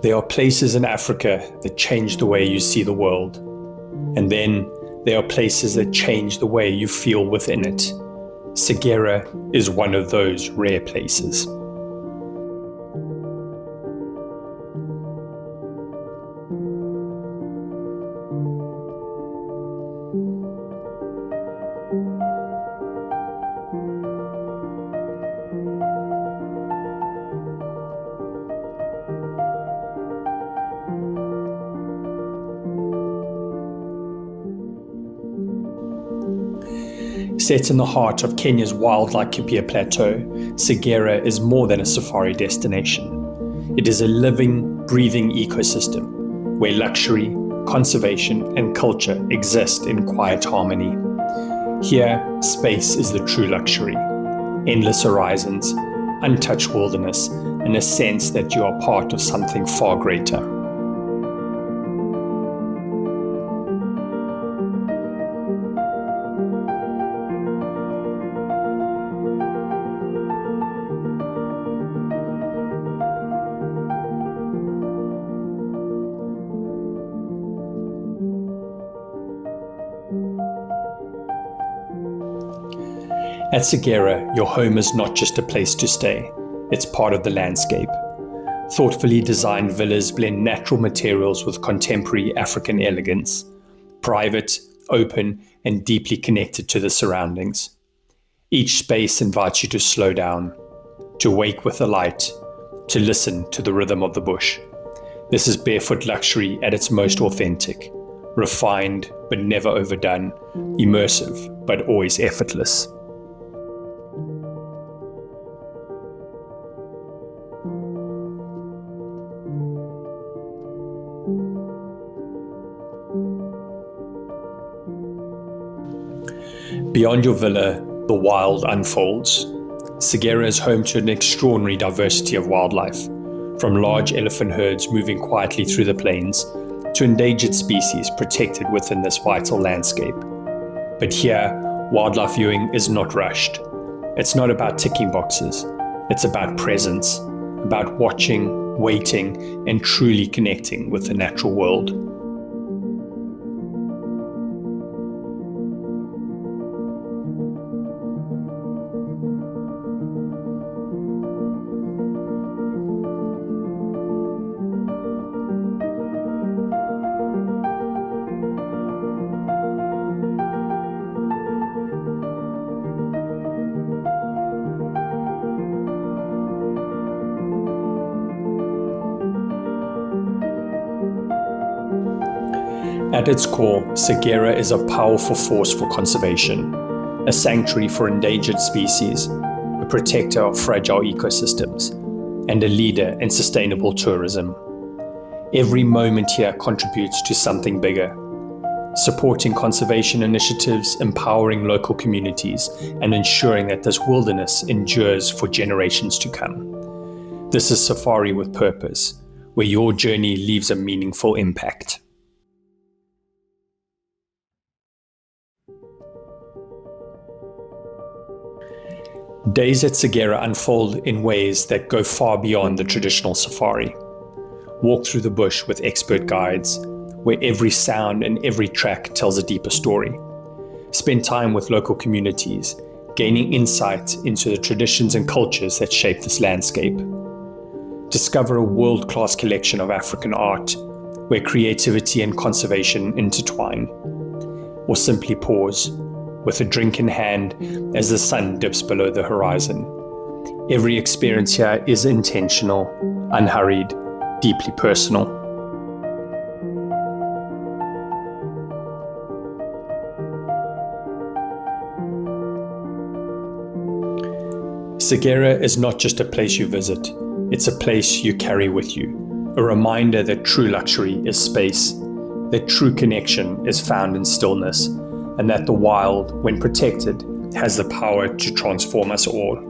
There are places in Africa that change the way you see the world. And then there are places that change the way you feel within it. Segera is one of those rare places. Set in the heart of Kenya's wild Laikipia plateau, Segera is more than a safari destination. It is a living, breathing ecosystem where luxury, conservation, and culture exist in quiet harmony. Here, space is the true luxury. Endless horizons, untouched wilderness, and a sense that you are part of something far greater. At Segera, your home is not just a place to stay, it's part of the landscape. Thoughtfully designed villas blend natural materials with contemporary African elegance, private, open, and deeply connected to the surroundings. Each space invites you to slow down, to wake with the light, to listen to the rhythm of the bush. This is barefoot luxury at its most authentic, refined but never overdone, immersive but always effortless. Beyond your villa, the wild unfolds. Segera is home to an extraordinary diversity of wildlife, from large elephant herds moving quietly through the plains to endangered species protected within this vital landscape. But here, wildlife viewing is not rushed. It's not about ticking boxes. It's about presence, about watching, waiting, and truly connecting with the natural world. At its core, Segera is a powerful force for conservation, a sanctuary for endangered species, a protector of fragile ecosystems, and a leader in sustainable tourism. Every moment here contributes to something bigger, supporting conservation initiatives, empowering local communities, and ensuring that this wilderness endures for generations to come. This is Safari with Purpose, where your journey leaves a meaningful impact. Days at Segera unfold in ways that go far beyond the traditional safari. Walk through the bush with expert guides, where every sound and every track tells a deeper story. Spend time with local communities, gaining insight into the traditions and cultures that shape this landscape. Discover a world-class collection of African art, where creativity and conservation intertwine. Or simply pause, with a drink in hand as the sun dips below the horizon. Every experience here is intentional, unhurried, deeply personal. Segera is not just a place you visit, it's a place you carry with you, a reminder that true luxury is space, that true connection is found in stillness, and that the wild, when protected, has the power to transform us all.